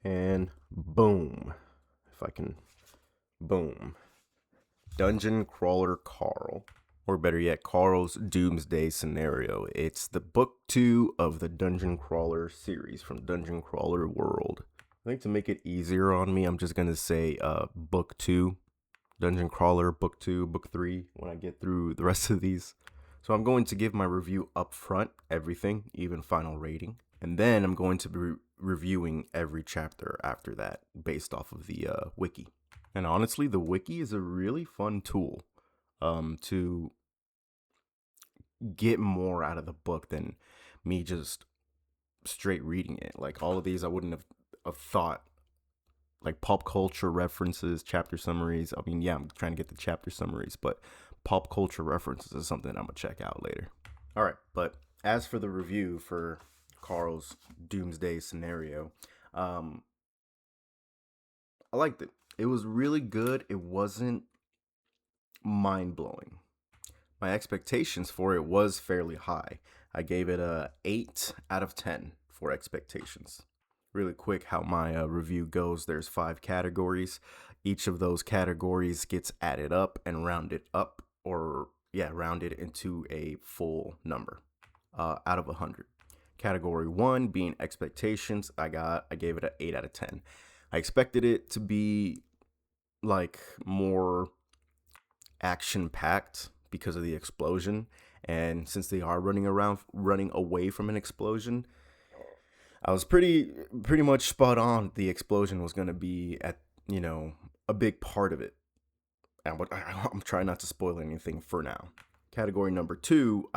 And boom. If I can. Boom. Dungeon Crawler Carl. Or better yet, Carl's Doomsday Scenario. It's the book 2 of the Dungeon Crawler series from Dungeon Crawler World. I think to make it easier on me, I'm just going to say book 2. Dungeon Crawler, book 2, book 3 when I get through the rest of these. So I'm going to give my review up front, everything, even final rating. And then I'm going to be reviewing every chapter after that based off of the wiki. And honestly, the wiki is a really fun tool to get more out of the book than me just straight reading it. Like all of these, I wouldn't have thought. Like pop culture references, chapter summaries. I mean, yeah, I'm trying to get the chapter summaries, but pop culture references is something I'm going to check out later. All right, but as for the review for Carl's Doomsday Scenario, I liked it. It was really good. It wasn't mind-blowing. My expectations for it was fairly high. I gave it a 8 out of 10 for expectations. Really quick how my review goes. There's 5 categories. Each of those categories gets added up and rounded up, rounded into a full number out of 100. Category 1 being expectations, I gave it an 8 out of 10. I expected it to be like more action packed because of the explosion, and since they are running away from an explosion, I was pretty much spot on. The explosion was going to be a big part of it. And I'm trying not to spoil anything for now. Category number 2,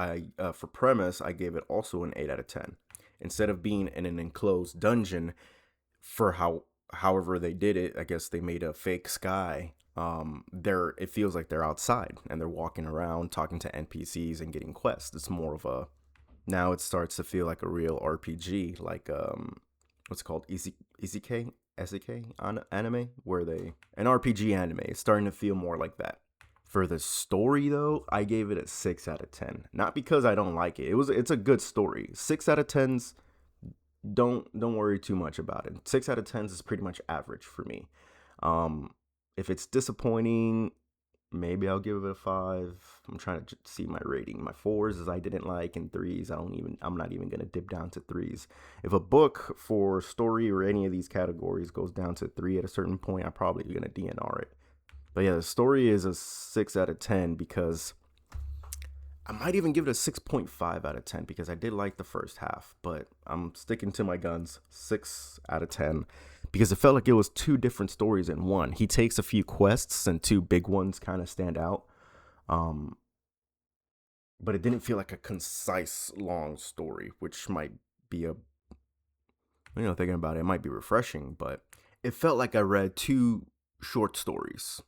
for premise, I gave it also an 8 out of 10. Instead of being in an enclosed dungeon, for however they did it, I guess they made a fake sky. It feels like they're outside and they're walking around talking to NPCs and getting quests. It's more of a Now it starts to feel like a real RPG, like what's it called, Isekai anime, an RPG anime. It's starting to feel more like that. For the story though, I gave it a 6 out of 10. Not because I don't like it. It's a good story. 6 out of 10s, don't worry too much about it. 6 out of 10s is pretty much average for me. If it's disappointing, maybe I'll give it a 5. I'm trying to see my rating. My 4s is I didn't like, and 3s I'm not even gonna dip down to 3s. If a book for story or any of these categories goes down to 3 at a certain point, I'm probably gonna DNR it. But yeah, the story is a 6 out of 10 because I might even give it a 6.5 out of 10 because I did like the first half, but I'm sticking to my guns. 6 out of 10 because it felt like it was 2 different stories in one. He takes a few quests and 2 big ones kind of stand out. But it didn't feel like a concise, long story, which might be thinking about it might be refreshing, but it felt like I read 2 short stories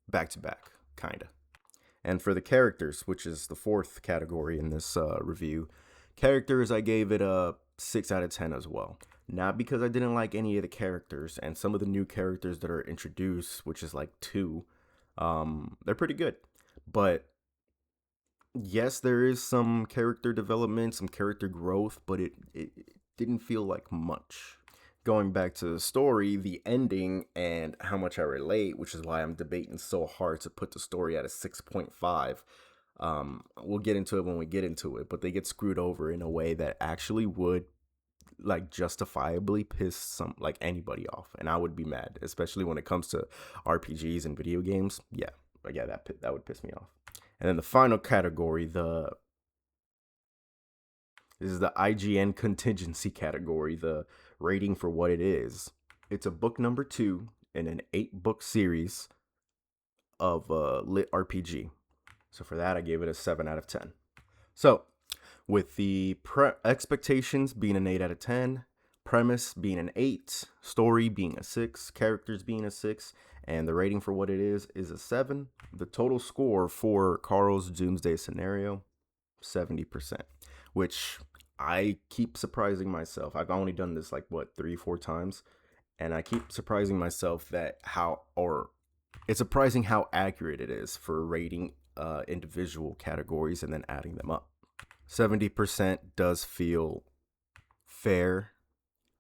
back to back, kind of. And for the characters, which is the 4th category in this review, characters, I gave it a 6 out of 10 as well. Not because I didn't like any of the characters, and some of the new characters that are introduced, which is like 2, they're pretty good. But yes, there is some character development, some character growth, but it didn't feel like much. Going back to the story, the ending, and how much I relate, which is why I'm debating so hard to put the story at a 6.5. We'll get into it when we get into it, but they get screwed over in a way that actually would like justifiably piss anybody off, and I would be mad, especially when it comes to RPGs and video games. Yeah, that would piss me off. And then the final category, this is the IGN contingency category, the rating for what it is. It's a book number 2 in an 8-book series of lit RPG. So for that, I gave it a 7 out of 10. So with the expectations being an 8 out of 10, premise being an 8, story being a 6, characters being a 6, and the rating for what it is a 7. The total score for Carl's Doomsday Scenario, 70%, which I keep surprising myself. I've only done this 3-4 times, and I keep surprising myself it's surprising how accurate it is for rating individual categories and then adding them up. 70% does feel fair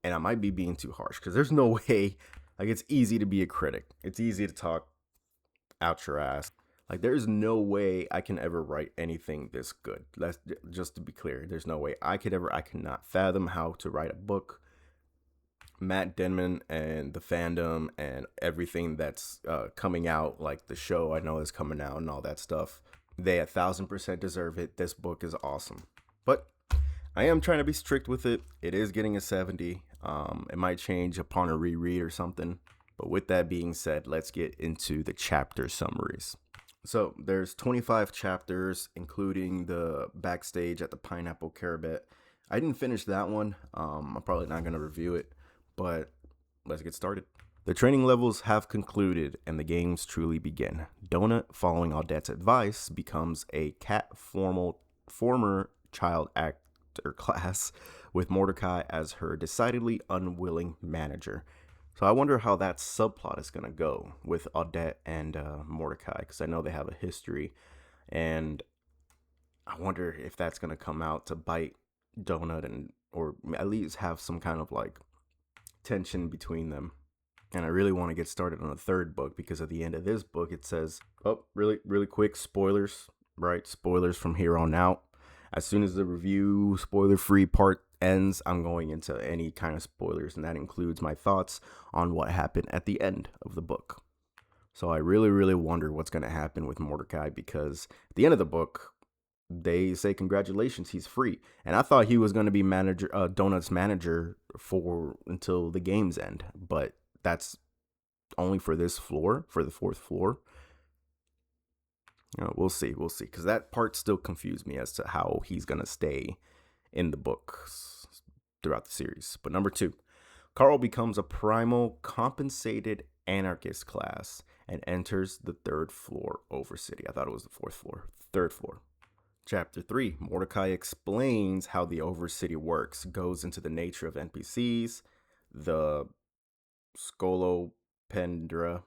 and I might be being too harsh because there's no way, like, it's easy to be a critic. It's easy to talk out your ass. Like, there's no way I can ever write anything this good. That's just to be clear. There's no way I cannot fathom how to write a book. Matt Denman and the fandom and everything that's coming out, like the show I know is coming out and all that stuff, they 1,000% deserve it. This book is awesome. But I am trying to be strict with it. It is getting a 70. It might change upon a reread or something. But with that being said, let's get into the chapter summaries. So there's 25 chapters, including the backstage at the Pineapple Carabet. I didn't finish that one. I'm probably not going to review it, but let's get started. The training levels have concluded and the games truly begin. Donut, following Audette's advice, becomes a former child actor class with Mordecai as her decidedly unwilling manager. So I wonder how that subplot is going to go with Audette and Mordecai, because I know they have a history, and I wonder if that's going to come out to bite Donut and or at least have some kind of like tension between them. And I really want to get started on the third book because at the end of this book it says, oh, really quick spoilers, right? Spoilers from here on out. As soon as the review spoiler-free part ends, I'm going into any kind of spoilers, and that includes my thoughts on what happened at the end of the book. So I really wonder what's going to happen with Mordecai, because at the end of the book, they say congratulations, he's free. And I thought he was going to be Donut's manager for until the game's end, but that's only for this floor, for the fourth floor. You know, we'll see, because that part still confused me as to how he's going to stay in the books throughout the series. But number 2, Carl becomes a primal compensated anarchist class and enters the third floor Overcity. I thought it was the fourth floor. Third floor. Chapter 3, Mordecai explains how the Overcity works, goes into the nature of NPCs, the Scolopendra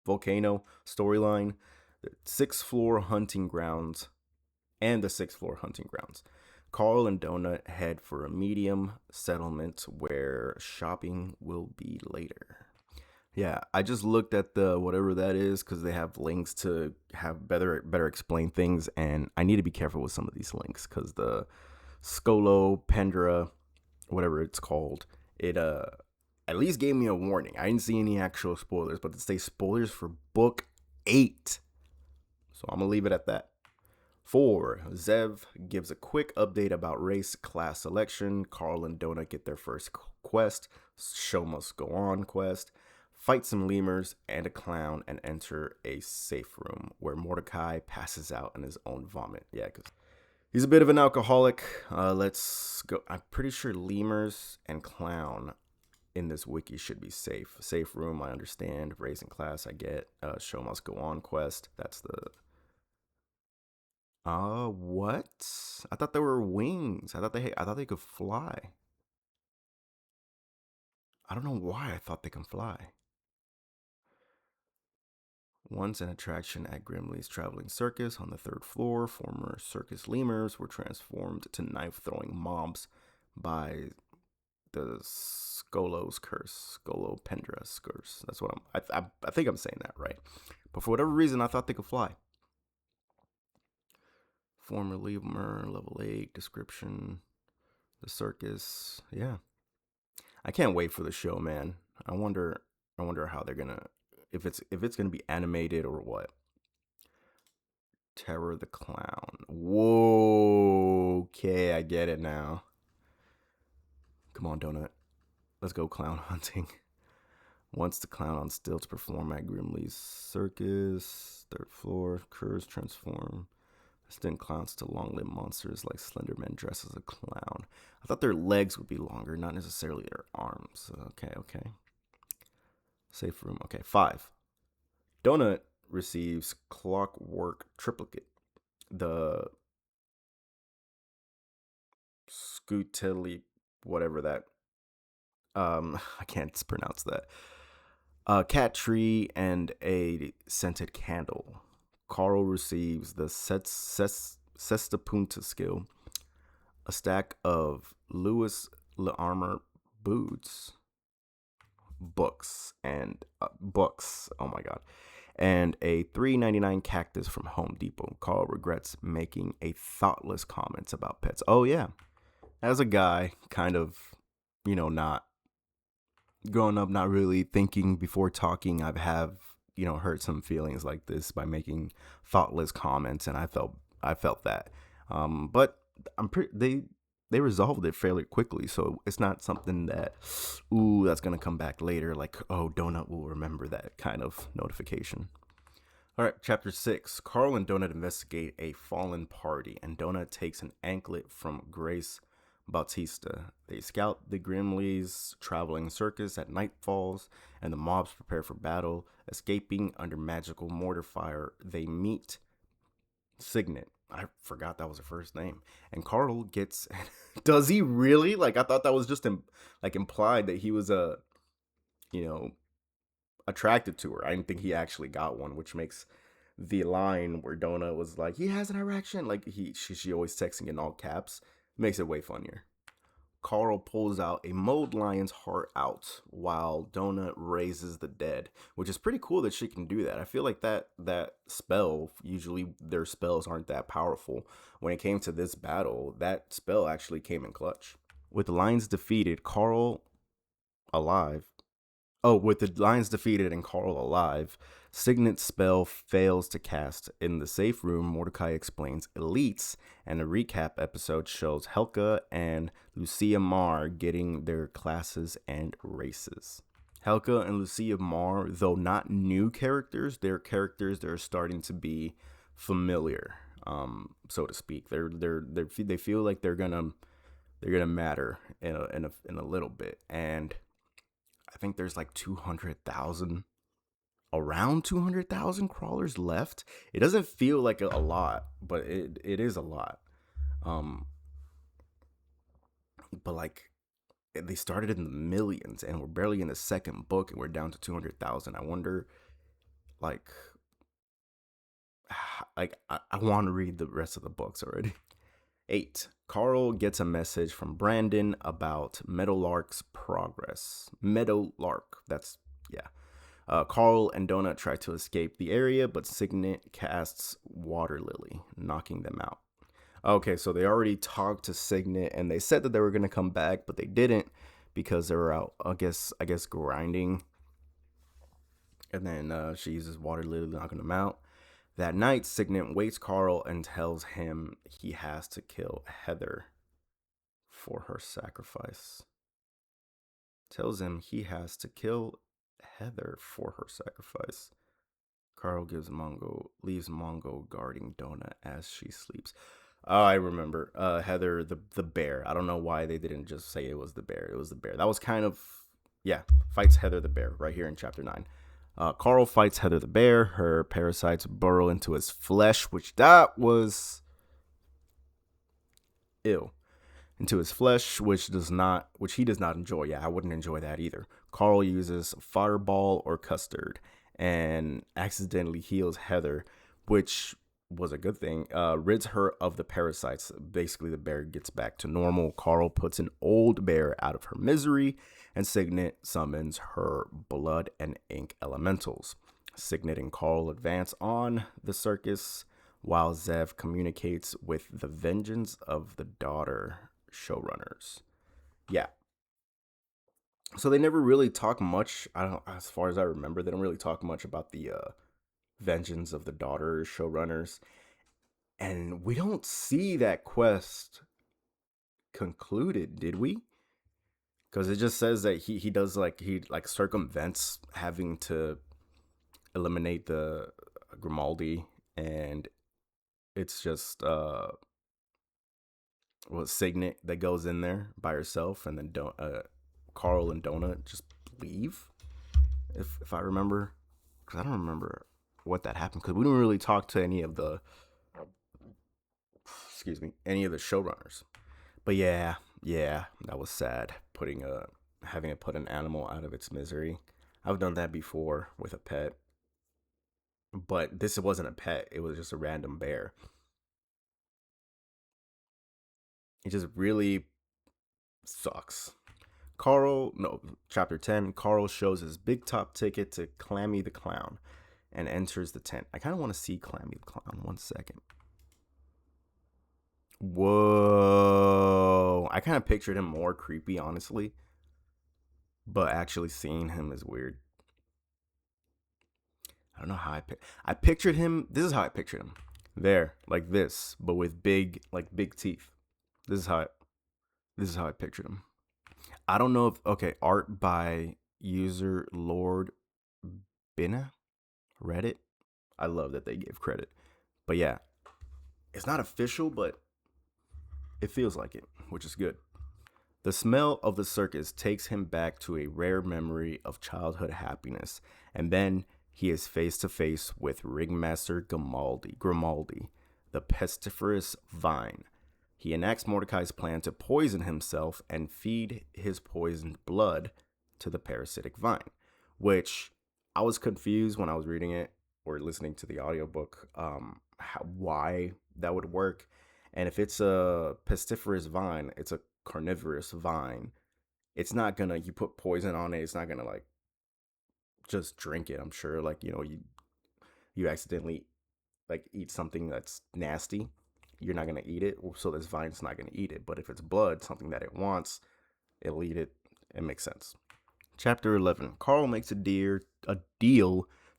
volcano storyline, the 6th floor hunting grounds, and the 6th floor hunting grounds. Carl and Donut head for a medium settlement where shopping will be later. Yeah, I just looked at the whatever that is because they have links to have better explain things, and I need to be careful with some of these links because the Scolopendra, whatever it's called, it at least gave me a warning. I didn't see any actual spoilers, but it states spoilers for book 8. So I'm going to leave it at that. 4, Zev gives a quick update about race class selection. Carl and Donut get their first quest, show must go on quest, fight some lemurs and a clown, and enter a safe room where Mordecai passes out in his own vomit. Yeah, because he's a bit of an alcoholic. Let's go. I'm pretty sure lemurs and clown in this wiki should be safe. Safe room, I understand. Raising class, I get. Show must go on quest. That's the... what? I thought there were wings. I thought they could fly. I don't know why I thought they can fly. Once an attraction at Grimley's Traveling Circus on the 3rd floor, former circus lemurs were transformed to knife-throwing mobs by the Skolo's curse, Skolopendra's curse. That's what I think I'm saying that right. But for whatever reason, I thought they could fly. Former lemur, level 8, description, the circus. Yeah. I can't wait for the show, man. I wonder how they're gonna, if it's gonna be animated or what. Terror the Clown. Whoa. Okay, I get it now. Come on, Donut. Let's go clown hunting. Once the clown on stilts perform at Grimley's Circus, 3rd floor, curs transform distant clowns to long-limbed monsters like Slenderman dressed as a clown. I thought their legs would be longer, not necessarily their arms. Okay. Safe room. Okay, 5. Donut receives Clockwork Triplicate. The Scutili, whatever that. I can't pronounce that. Cat tree and a scented candle. Carl receives the Sestapunta skill, a stack of Lewis Le Armor boots, books. Oh my god. And a $3.99 cactus from Home Depot. Carl regrets making a thoughtless comments about pets. Oh yeah. As a guy, kind of, not growing up, not really thinking before talking, hurt some feelings like this by making thoughtless comments, and I felt that. But I'm pretty they resolved it fairly quickly, so it's not something that, ooh, that's gonna come back later. Like, oh, Donut will remember that kind of notification. All right, chapter 6. Carl and Donut investigate a fallen party, and Donut takes an anklet from Grace Bautista. They scout the Grimley's traveling circus at night falls, and the mobs prepare for battle. Escaping under magical mortar fire, they meet Signet. I forgot that was her first name. And Carl gets. Does he really? Like, I thought that was just implied that he was you know, attracted to her. I didn't think he actually got one, which makes the line where Donna was like, "He has an erection," like she always texting in all caps, makes it way funnier. Carl pulls out a mowed lion's heart out while Donut raises the dead, which is pretty cool that she can do that. I feel like that spell, usually their spells aren't that powerful. When it came to this battle, that spell actually came in clutch. With the lions defeated, Carl alive, Oh, with the lions defeated and Carl alive, Signet's spell fails to cast. In the safe room, Mordecai explains elites, and a recap episode shows Helka and Lucia Marr getting their classes and races. Helka and Lucia Marr, though not new characters, they're characters that are starting to be familiar, so to speak. They feel like they're gonna matter in a little bit, and I think there's like 200,000, around 200,000 crawlers left. It doesn't feel like a lot, but it is a lot. Um, but like they started in the millions, and we're barely in the second book, and we're down to 200,000. I wonder, like, I want to read the rest of the books already. 8. Carl gets a message from Brandon about Meadowlark's progress. Meadowlark, yeah. Carl and Donut try to escape the area, but Signet casts Water Lily, knocking them out. Okay, so they already talked to Signet, and they said that they were gonna come back, but they didn't because they were out. I guess grinding, and then she uses Water Lily, knocking them out. That night, Signet wakes Carl and tells him he has to kill Heather for her sacrifice. Tells him he has to kill Heather for her sacrifice. Carl leaves Mongo guarding Donut as she sleeps. Oh, I remember. Heather, the bear. I don't know why they didn't just say it was the bear. It was the bear. That was kind of, yeah, fights Heather the bear right here in chapter 9. Carl fights Heather the bear. Her parasites burrow into his flesh, which that was ill. Into his flesh, which he does not enjoy. Yeah, I wouldn't enjoy that either. Carl uses Fireball or Custard and accidentally heals Heather, which was a good thing. Rids her of the parasites. Basically, the bear gets back to normal. Carl puts an old bear out of her misery, and Signet summons her blood and ink elementals. Signet and Carl advance on the circus while Zev communicates with the vengeance of the daughter showrunners. Yeah. So they never really talk much. I don't, as far as I remember, they don't really talk much about the vengeance of the daughter showrunners, and we don't see that quest concluded, did we? Because it just says that he does he circumvents having to eliminate the Grimaldi, and it's just Signet that goes in there by herself, and then Carl and Donut just leave. If I remember, because I don't remember what that happened, because we didn't really talk to any of the showrunners. But yeah, that was sad. Having to put an animal out of its misery. I've done that before with a pet, but this wasn't a pet. It was just a random bear. It just really sucks. Carl, no, chapter 10, Carl shows his big top ticket to Clammy the Clown and enters the tent. I kind of want to see Clammy the Clown. 1 second. Whoa. I kind of pictured him more creepy, honestly. But actually seeing him is weird. I don't know how I pictured him. This is how I pictured him. There, like this, but with big teeth. This is how I pictured him. I don't know if okay, art by user Lord Binna, Reddit. I love that they give credit. But yeah, it's not official, but it feels like it, which is good. The smell of the circus takes him back to a rare memory of childhood happiness, and then he is face to face with Ringmaster Grimaldi, the pestiferous vine. He enacts Mordecai's plan to poison himself and feed his poisoned blood to the parasitic vine, which I was confused when I was reading it or listening to the audiobook, why that would work. And if it's a pestiferous vine, it's a carnivorous vine. It's not gonna, you put poison on it, it's not gonna like just drink it. I'm sure, like, you accidentally like eat something that's nasty, you're not gonna eat it. So this vine's not gonna eat it. But if it's blood, something that it wants, it'll eat it. It makes sense. Chapter 11. Carl makes a deal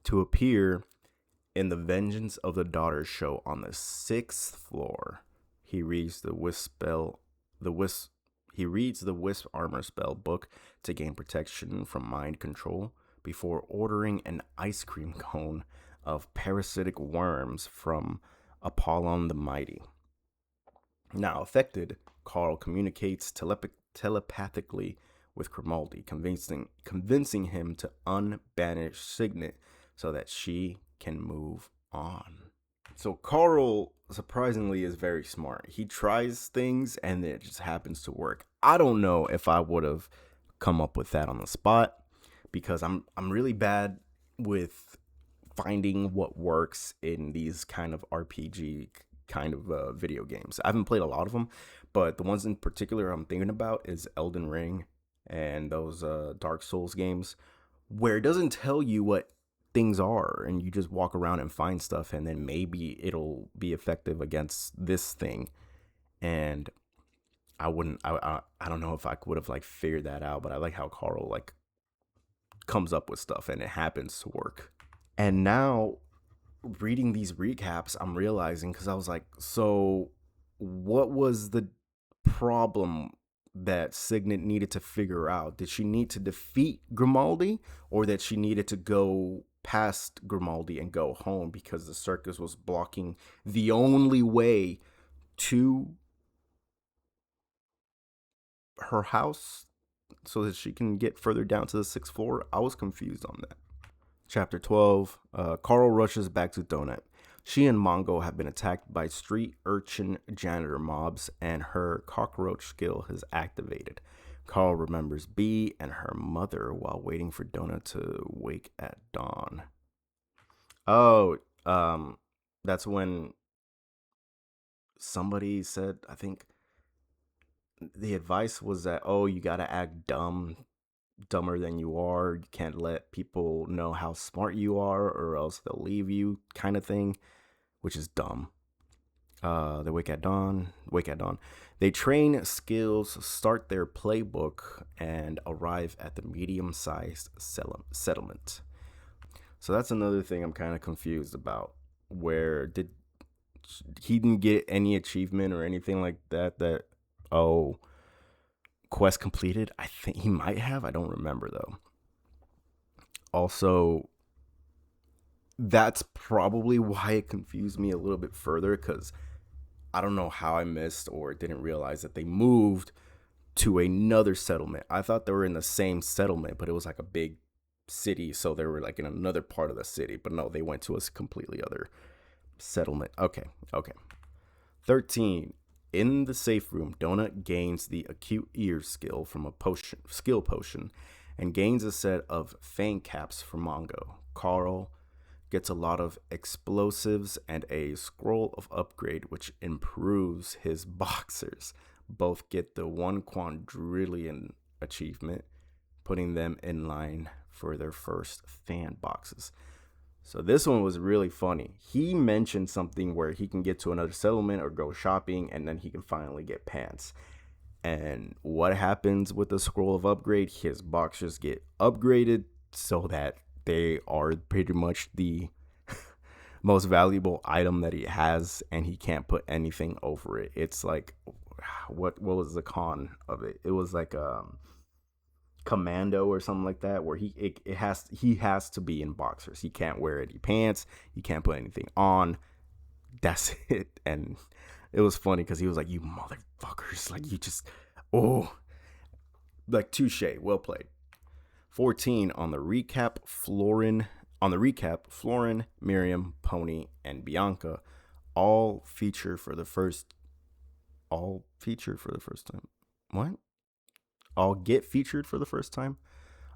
to appear in the Vengeance of the Daughters show on the 6th floor. He reads the wisp armor spell book to gain protection from mind control before ordering an ice cream cone of parasitic worms from Apollon the Mighty. Now affected, Carl communicates telepathically with Grimaldi, convincing him to unbanish Signet so that she can move on. So Carl, surprisingly, is very smart. He tries things and it just happens to work. I don't know if I would have come up with that on the spot because I'm really bad with finding what works in these kind of RPG kind of video games. I haven't played a lot of them, but the ones in particular I'm thinking about is Elden Ring and those Dark Souls games where it doesn't tell you what things are and you just walk around and find stuff and then maybe it'll be effective against this thing. And I don't know if I would have like figured that out, but I like how Carl like comes up with stuff and it happens to work. And now reading these recaps, I'm realizing, because I was like, so what was the problem that Signet needed to figure out? Did she need to defeat Grimaldi, or that she needed to go past Grimaldi and go home because the circus was blocking the only way to her house so that she can get further down to the 6th floor? I was confused on that. Chapter 12, Carl rushes back to Donut. She and Mongo have been attacked by street urchin janitor mobs, and her cockroach skill has activated. Carl remembers Bee and her mother while waiting for Donut to wake at dawn. Oh, that's when somebody said, I think the advice was that, oh, you gotta act dumber than you are. You can't let people know how smart you are or else they'll leave you, kind of thing, which is dumb. They wake at dawn. They train skills, start their playbook, and arrive at the medium-sized settlement. So that's another thing I'm kind of confused about. Where did he didn't get any achievement or anything like that? Quest completed? I think he might have. I don't remember though. Also, that's probably why it confused me a little bit further, because I don't know how I missed or didn't realize that they moved to another settlement. I thought they were in the same settlement, but it was like a big city, so they were like in another part of the city. But no, they went to a completely other settlement. Okay. 13. In the safe room, Donut gains the acute ear skill from a skill potion and gains a set of fang caps for Mongo. Carl gets a lot of explosives and a scroll of upgrade, which improves his boxers. both get the 1 quadrillion achievement, putting them in line for their first fan boxes. So this one was really funny. He mentioned something where he can get to another settlement or go shopping, and then he can finally get pants. And what happens with the scroll of upgrade? His boxes get upgraded so that they are pretty much the most valuable item that he has, and he can't put anything over it. It's like, what was the con of it? It was like commando or something like that, where he has to be in boxers. He can't wear any pants. He can't put anything on. That's it. And it was funny because he was like, "You motherfuckers! Like you just, oh, like touche, well played." 14 on the recap. Florin, Miriam, Pony, and Bianca all feature for the first. All featured for the first time. What? All get featured for the first time.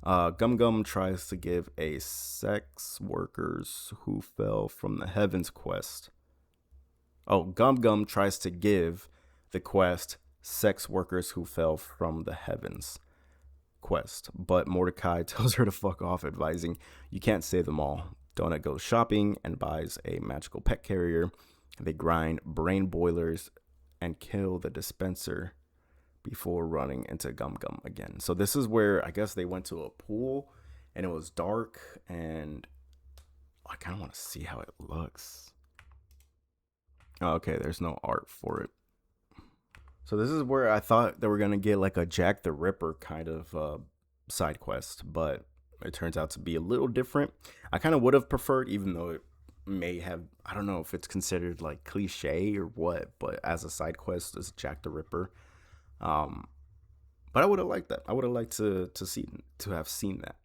Gum Gum tries to give a sex workers who fell from the heavens quest. Oh, Gum Gum tries to give the quest sex workers who fell from the heavens quest, but Mordecai tells her to fuck off, advising you can't save them all. Donut goes shopping and buys a magical pet carrier. They grind brain boilers and kill the dispenser before running into Gum Gum again. So this is where I guess they went to a pool and it was dark, and I kind of want to see how it looks. Okay, there's no art for it. So this is where I thought they were gonna get like a Jack the Ripper kind of side quest, but it turns out to be a little different. I kind of would have preferred, even though it may have, I don't know if it's considered like cliche or what, but as a side quest as Jack the Ripper. But I would have liked that. I would have liked to have seen that.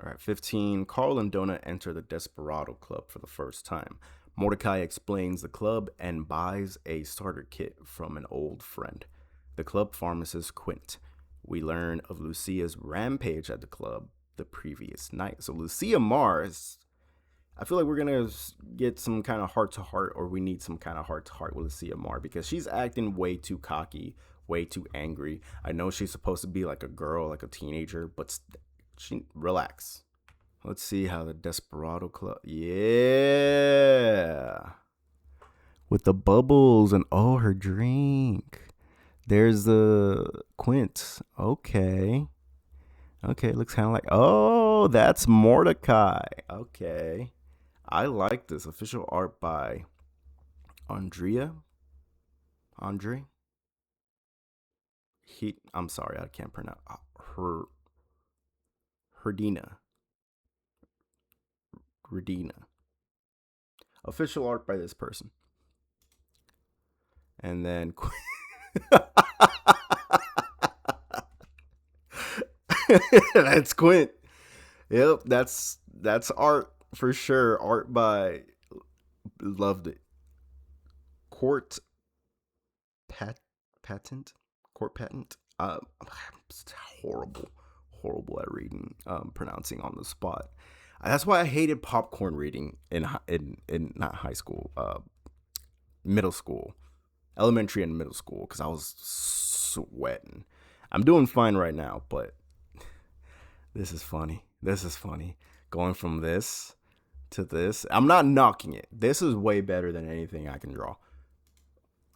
All right, 15. Carl and Donut enter the Desperado Club for the first time. Mordecai explains the club and buys a starter kit from an old friend, the club pharmacist Quint. We learn of Lucia's rampage at the club the previous night. So Lucia Mars, I feel like we're going to get some kind of heart-to-heart, or we need some kind of heart-to-heart with Lucia Mars, because she's acting way too cocky, way too angry. I know she's supposed to be like a girl, like a teenager, but she relax. Let's see how the Desperado Club. Yeah. With the bubbles and her drink. There's the Quint. Okay. Okay, looks kind of like. Oh, that's Mordecai. Okay. I like this. Official art by Andre. I'm sorry, I can't pronounce her. Herdina. Official art by this person. And then that's Quint. Yep, that's art for sure. Art by, loved it. Court patent. Court patent. Horrible at reading, pronouncing on the spot. That's why I hated popcorn reading in not high school, middle school, elementary and middle school, because I was sweating. I'm doing fine right now, but this is funny. Going from this to this. I'm not knocking it. This is way better than anything I can draw.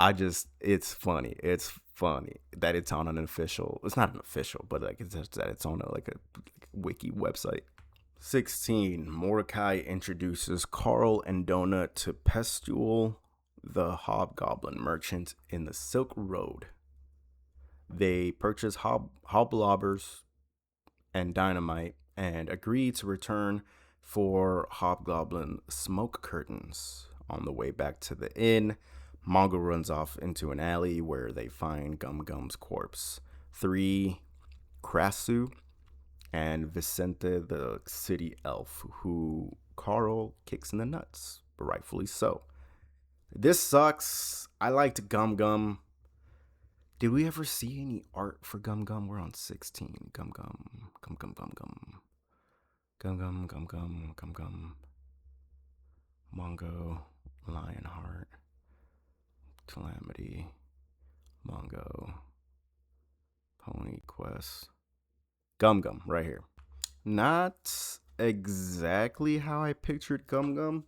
It's funny. It's funny that it's on an official. It's not an official, but like that it's on a wiki website. 16. Mordecai introduces Carl and Donut to Pestule, the hobgoblin merchant in the Silk Road. They purchase hoblobbers and dynamite and agree to return for hobgoblin smoke curtains. On the way back to the inn, Mongo runs off into an alley where they find Gum Gum's corpse. 3. Krassu and Vicente, the city elf, who Carl kicks in the nuts, rightfully so. This sucks. I liked Gum Gum. Did we ever see any art for Gum Gum? We're on 16. Gum Gum. Mongo, Lionheart, Calamity, Mongo. Pony Quest. Gum Gum, right here. Not exactly how I pictured Gum Gum.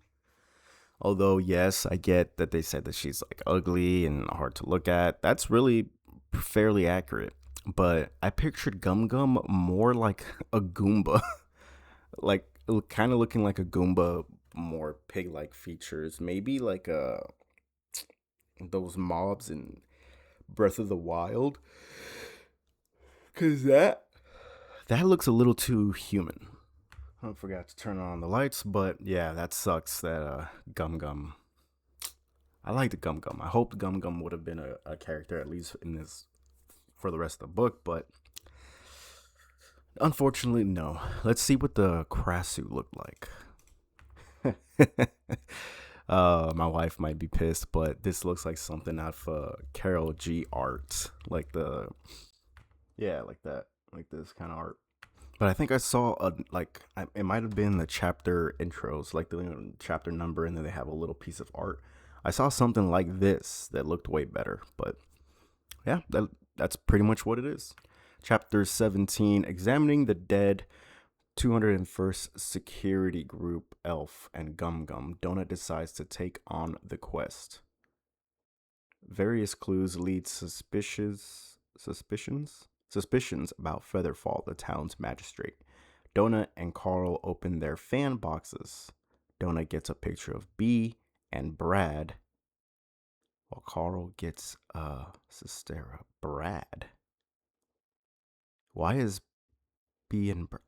Although, yes, I get that they said that she's like ugly and hard to look at. That's really fairly accurate. But I pictured Gum Gum more like a Goomba. Like, kind of looking like a Goomba, more pig like features. Maybe like those mobs in Breath of the Wild. Because that looks a little too human. I forgot to turn on the lights, but yeah, that sucks that Gum Gum. I liked Gum Gum. I hoped Gum Gum would have been a character at least in this for the rest of the book, but unfortunately, no. Let's see what the Krasu looked like. My wife might be pissed, but this looks like something out of Carol G art, like like that, like this kind of art. But I think I saw it might have been the chapter intros, like the chapter number, and then they have a little piece of art. I saw something like this that looked way better, but yeah, that's pretty much what it is. Chapter 17, Examining the Dead, 201st Security Group, Elf, and Gum Gum. Donut decides to take on the quest. Various clues lead suspicions about Featherfall, the town's magistrate. Donut and Carl open their fan boxes. Donut gets a picture of Bee and Brad, while Carl gets Sistera. Brad. Why is Bee and Brad?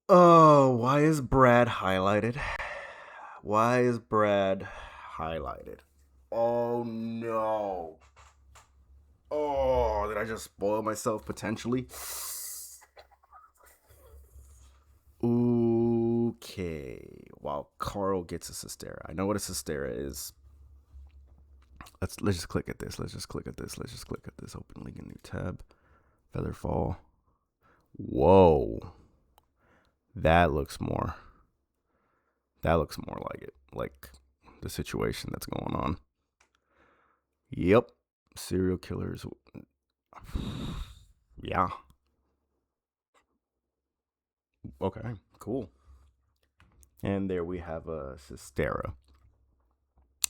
Oh, why is Brad highlighted? Why is Brad highlighted? Oh no. Oh, did I just spoil myself potentially? Okay. While Carl gets a Sistera. I know what a Sistera is. Let's just click at this. Let's just click at this. Open link in new tab. Featherfall. Whoa. That looks more like it. Like the situation that's going on. Yep. Serial killers. Yeah. Okay, cool. And there we have a Sistera.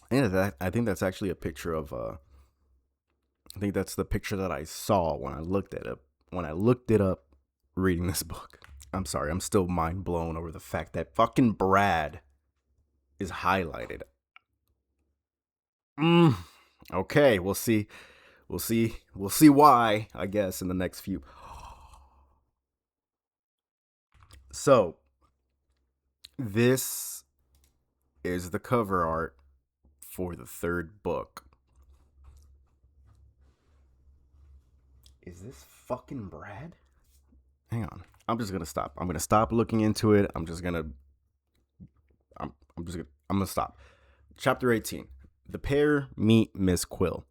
And I think that's actually a picture of I think that's the picture that I saw when I looked it up reading this book. I'm sorry, I'm still mind blown over the fact that fucking Brad is highlighted. Okay, we'll see why, I guess, in the next few. So, this is the cover art for the third book. Is this fucking Brad? Hang on. I'm just gonna stop. I'm gonna stop looking into it. I'm gonna stop. Chapter 18. The pair meet Miss Quill.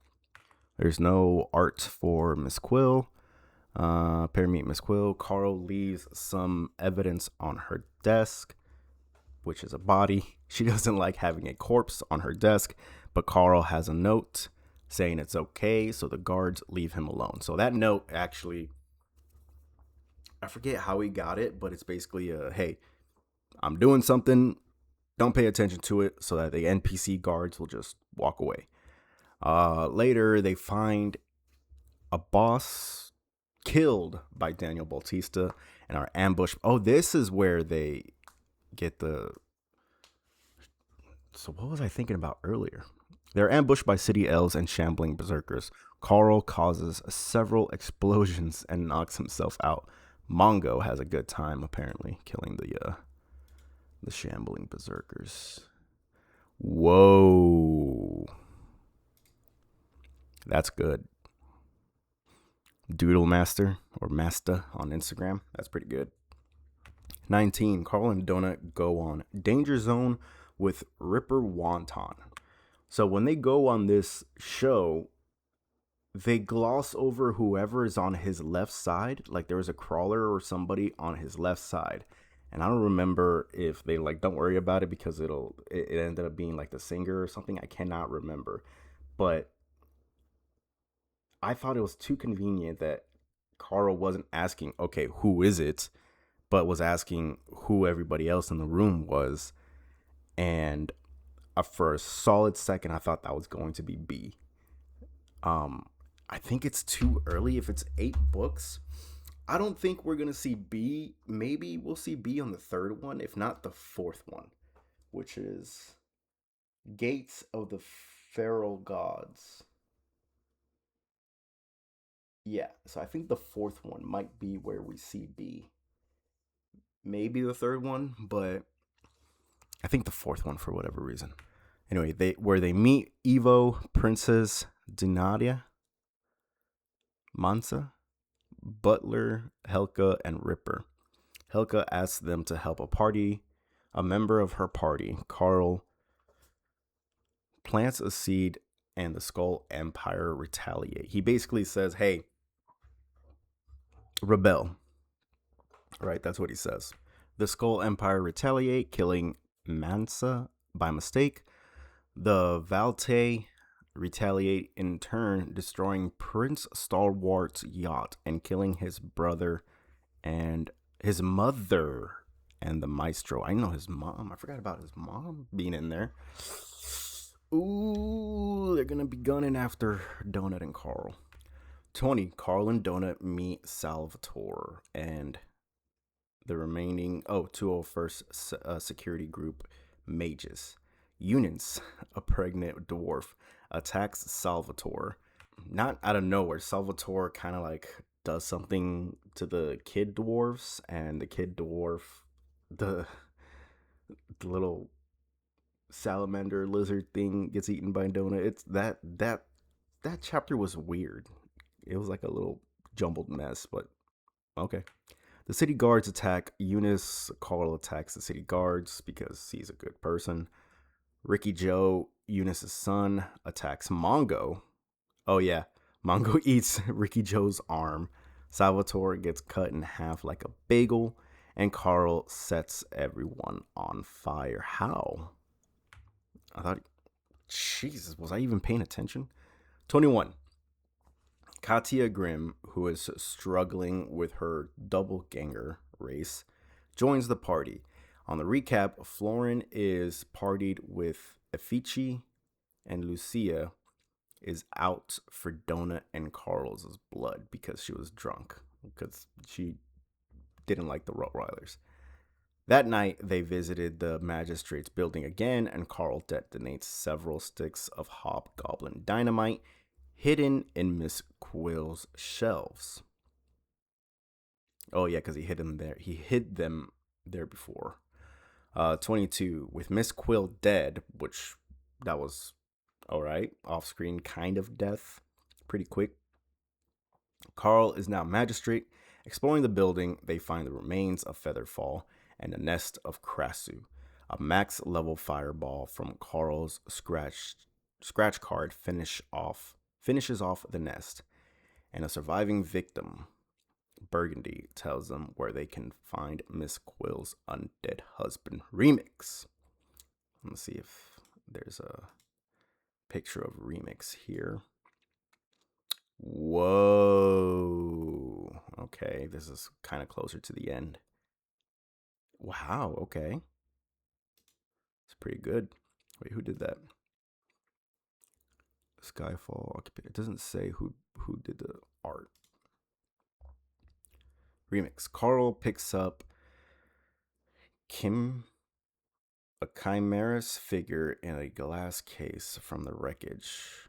There's no art for Miss Quill. Pair meet Miss Quill. Carl leaves some evidence on her desk, which is a body. She doesn't like having a corpse on her desk, but Carl has a note saying it's okay, so the guards leave him alone. So that note actually, I forget how he got it, but it's basically hey, I'm doing something, don't pay attention to it, so that the NPC guards will just walk away. Later, they find a boss killed by Daniel Bautista and are ambushed. Oh, this is where they get the... So what was I thinking about earlier? They're ambushed by city elves and shambling berserkers. Carl causes several explosions and knocks himself out. Mongo has a good time, apparently, killing the shambling berserkers. Whoa. That's good. Doodle Master or Masta on Instagram. That's pretty good. 19. Carl and Donut go on Danger Zone with Ripper Wonton. So when they go on this show, they gloss over whoever is on his left side. Like there was a crawler or somebody on his left side. And I don't remember if they like don't worry about it because it ended up being like the singer or something. I cannot remember. But I thought it was too convenient that Carl wasn't asking, okay, who is it, but was asking who everybody else in the room was. And for a solid second, I thought that was going to be B. Um, I think it's too early if it's 8 books. I don't think we're gonna see B. Maybe we'll see B on the third one, if not the fourth one, which is Gates of the Feral Gods. Yeah, so I think the fourth one might be where we see B. Maybe the third one, but I think the fourth one for whatever reason. Anyway, they meet Evo, Princess Denadia, Mansa, Butler, Helka, and Ripper. Helka asks them to help a member of her party, Carl, plants a seed and the Skull Empire retaliate. He basically says, hey, rebel. Right, that's what he says. The Skull Empire retaliate, killing Mansa by mistake. The Valte retaliate in turn, destroying Prince Stalwart's yacht and killing his brother and his mother and the Maestro. I know his mom. I forgot about his mom being in there. Ooh, they're gonna be gunning after Donut and Carl. 20. Carl and Donut meet Salvatore and the remaining 201st security group mages. Eunice, a pregnant dwarf, attacks Salvatore. Not out of nowhere, Salvatore kind of like does something to the kid dwarfs, and the kid dwarf, the the little salamander lizard thing gets eaten by Donut. It's that chapter was weird. It was like a little jumbled mess, but okay. The city guards attack Eunice. Carl attacks the city guards because he's a good person. Ricky Joe, Eunice's son, attacks Mongo. Oh, yeah. Mongo eats Ricky Joe's arm. Salvatore gets cut in half like a bagel. And Carl sets everyone on fire. How? I thought, Jesus, was I even paying attention? 21. Katia Grimm, who is struggling with her doppelganger race, joins the party. On the recap, Florin is partied with Effici, and Lucia is out for Donut and Carl's blood because she was drunk, because she didn't like the Rottweilers. That night, they visited the magistrate's building again, and Carl detonates several sticks of hobgoblin dynamite hidden in Miss Quill's shelves. Oh yeah, because he hid them there. He hid them there before. 22. With Miss Quill dead, which that was all right, off-screen kind of death, pretty quick. Carl is now magistrate. Exploring the building, they find the remains of Featherfall and the nest of Krasu. A max level fireball from Carl's scratch card finishes off the nest, and a surviving victim, Burgundy, tells them where they can find Miss Quill's undead husband. Remix. Let's see if there's a picture of Remix here. Whoa. Okay, this is kind of closer to the end. Wow, okay. It's pretty good. Wait, who did that? Skyfall. It doesn't say who did the art. Remix. Carl picks up Kim, a chimerous figure in a glass case from the wreckage.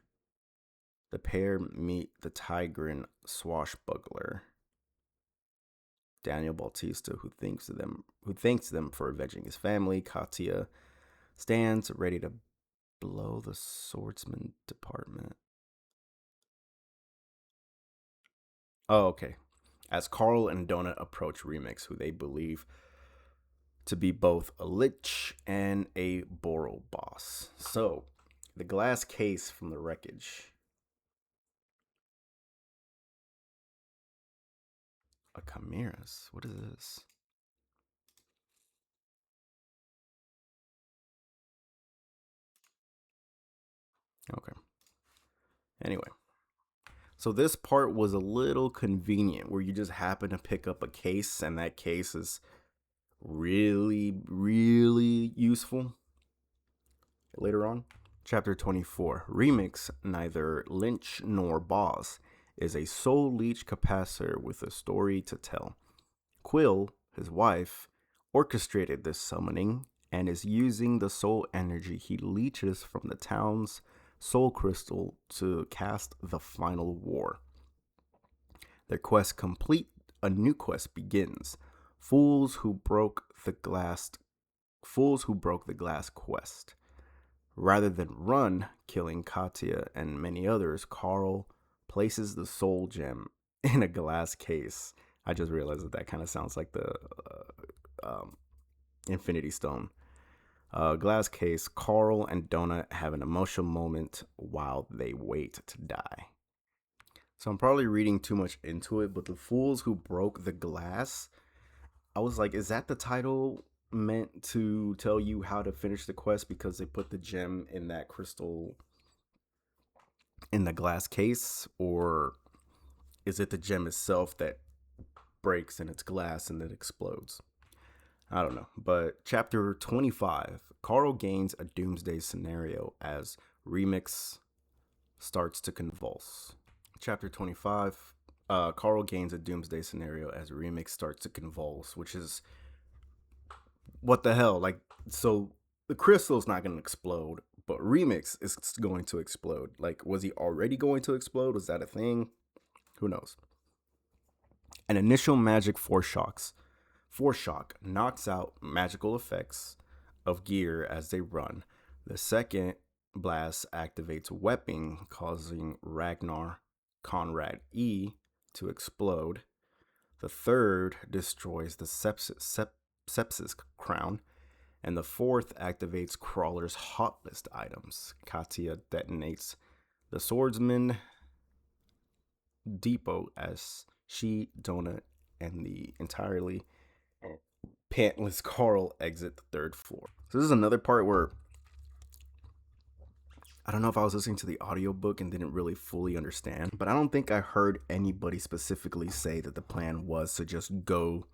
The pair meet the Tigran swashbuckler, Daniel Bautista, who thanks them for avenging his family. Katia stands ready to blow the swordsman department. Oh, okay. As Carl and Donut approach Remix, who they believe to be both a lich and a Boro boss. So, the glass case from the wreckage. A chimeras. What is this? Okay. Anyway, So this part was a little convenient where you just happen to pick up a case and that case is really, really useful later on. Chapter 24 Remix Neither Lynch nor Boss is a soul leech capacitor with a story to tell. Quill, his wife, orchestrated this summoning and is using the soul energy he leeches from the town's soul crystal to cast the final war. Their quest complete, a new quest begins. Fools who broke the glass Fools who broke the glass quest. Rather than run, killing Katya and many others, Carl places the soul gem in a glass case. I just realized that kind of sounds like the Infinity Stone. Glass case, Carl and Donut have an emotional moment while they wait to die. So I'm probably reading too much into it, but the fools who broke the glass, I was like, is that the title meant to tell you how to finish the quest because they put the gem in that crystal in the glass case? Or is it the gem itself that breaks and it's glass and it explodes? I don't know. But chapter 25, Carl gains a doomsday scenario as Remix starts to convulse. Chapter 25, Carl gains a doomsday scenario as Remix starts to convulse, which is what the hell? Like, so the crystal's not going to explode, but Remix is going to explode. Like, was he already going to explode? Was that a thing? Who knows? An initial magic Foreshock knocks out magical effects of gear as they run. The second blast activates weapon, causing Ragnar Conrad E to explode. The third destroys the sepsis crown. And the fourth activates Crawler's hot list items. Katya detonates the swordsman depot as she, Donut, and the entirely pantless Carl exit the third floor. So this is another part where I don't know if I was listening to the audiobook and didn't really fully understand, but I don't think I heard anybody specifically say that the plan was to just go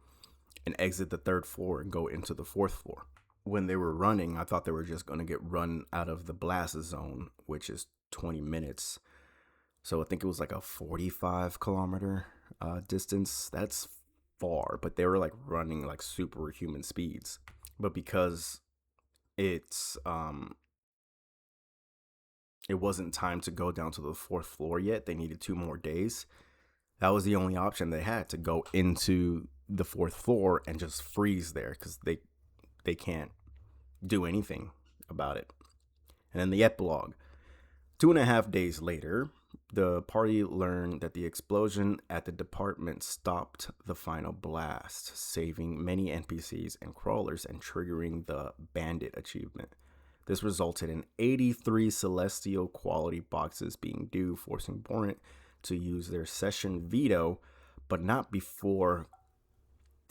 and exit the third floor and go into the fourth floor. When they were running, I thought they were just going to get run out of the blast zone, which is 20 minutes. So I think it was like a 45-kilometer distance. That's far, but they were like running like superhuman speeds. But because it's it wasn't time to go down to the fourth floor yet, they needed 2 more days. That was the only option they had, to go into the fourth floor and just freeze there because they can't do anything about it. And then the epilogue. 2.5 days later, the party learned that the explosion at the department stopped the final blast, saving many NPCs and crawlers and triggering the bandit achievement. This resulted in 83 celestial quality boxes being due, forcing Borant to use their session veto, but not before,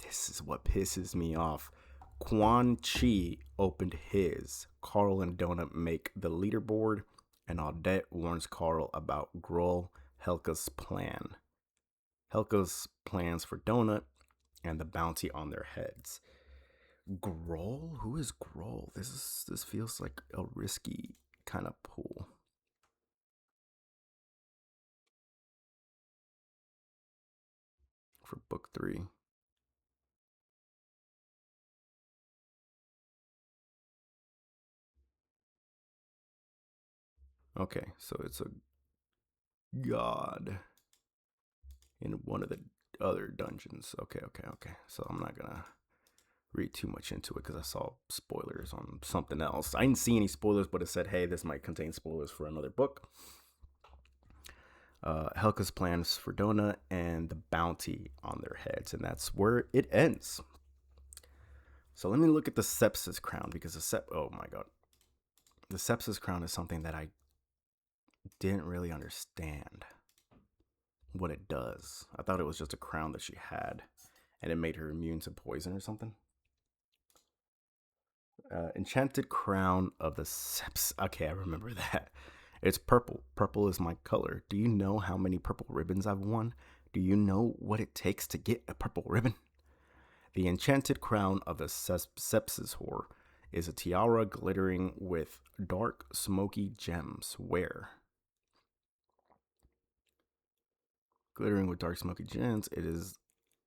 this is what pisses me off, Quan Chi opened his. Carl and Donut make the leaderboard, and Audette warns Carl about Groll Helka's plan. Helka's plans for Donut and the bounty on their heads. Groll? Who is Groll? This feels like a risky kind of pull. For book 3. Okay, so it's a god in one of the other dungeons. Okay. So I'm not gonna read too much into it because I saw spoilers on something else. I didn't see any spoilers, but it said, hey, this might contain spoilers for another book. Helka's plans for Donut and the bounty on their heads, and that's where it ends. So let me look at the sepsis crown, because oh my god, the sepsis crown is something that I didn't really understand what it does. I thought it was just a crown that she had, and it made her immune to poison or something. Enchanted crown of the sepsis. Okay, I remember that. It's purple. Purple is my color. Do you know how many purple ribbons I've won? Do you know what it takes to get a purple ribbon? The enchanted crown of a sepsis whore is a tiara glittering with dark, smoky gems. Where? Glittering with dark, smoky gems, it is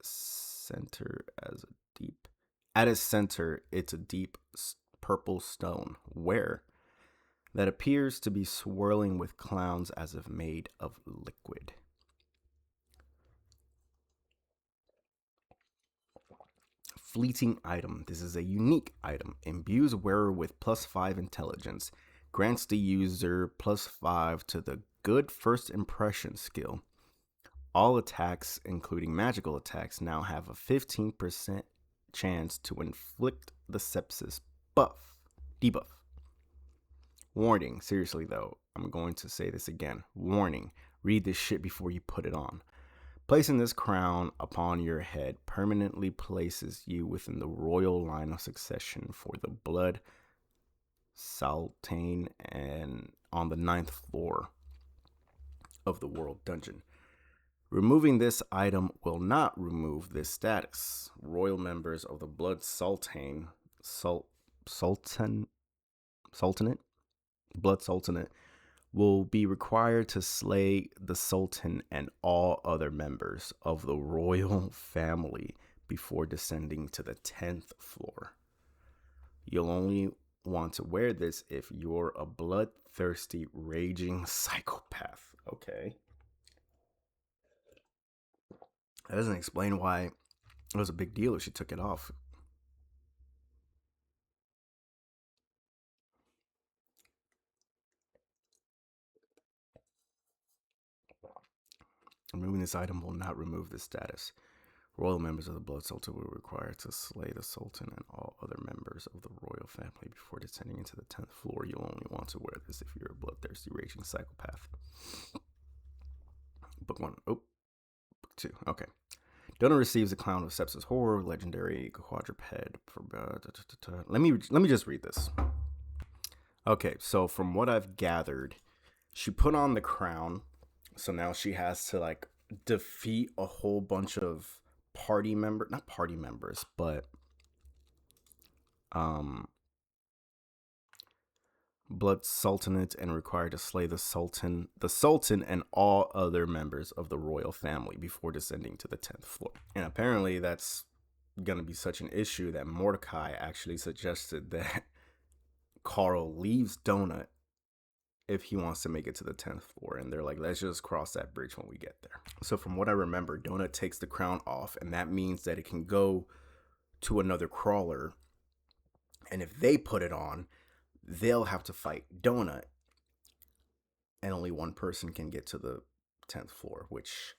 center as a deep. At its center, it's a deep purple stone. Where? That appears to be swirling with clouds as if made of liquid. Fleeting item. This is a unique item. Imbues wearer with +5 intelligence. Grants the user +5 to the good first impression skill. All attacks, including magical attacks, now have a 15% chance to inflict the sepsis debuff. Warning, seriously though, I'm going to say this again. Warning, read this shit before you put it on. Placing this crown upon your head permanently places you within the royal line of succession for the blood Sultan and on the 9th floor of the world dungeon. Removing this item will not remove this status. Royal members of the blood Sultanate, Blood Sultanate, will be required to slay the Sultan and all other members of the royal family before descending to the 10th floor. You'll only want to wear this if you're a bloodthirsty, raging psychopath. Okay. That doesn't explain why it was a big deal if she took it off. Removing this item will not remove this status. Royal members of the Blood Sultan will be required to slay the Sultan and all other members of the royal family before descending into the 10th floor. You'll only want to wear this if you're a bloodthirsty, raging psychopath. Book 1. Oh, Book 2. Okay. Donor receives a Clown of Sepsis Horror, legendary quadruped. Let me just read this. Okay, so from what I've gathered, she put on the crown, so now she has to like defeat a whole bunch of not party members, but blood sultanate, and required to slay the sultan and all other members of the royal family before descending to the 10th floor. And apparently that's gonna be such an issue that Mordecai actually suggested that Carl leaves Donut if he wants to make it to the 10th floor, and they're like, let's just cross that bridge when we get there. So from what I remember, Donut takes the crown off, and that means that it can go to another crawler, and if they put it on, they'll have to fight Donut, and only one person can get to the 10th floor, which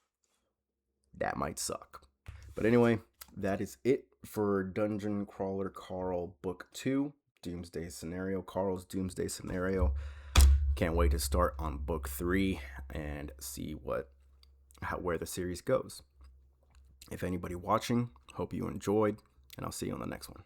that might suck. But anyway, that is it for Dungeon Crawler Carl Book 2, Doomsday Scenario, Carl's Doomsday Scenario. Can't wait to start on Book 3 and see where the series goes. If anybody watching, hope you enjoyed, and I'll see you on the next one.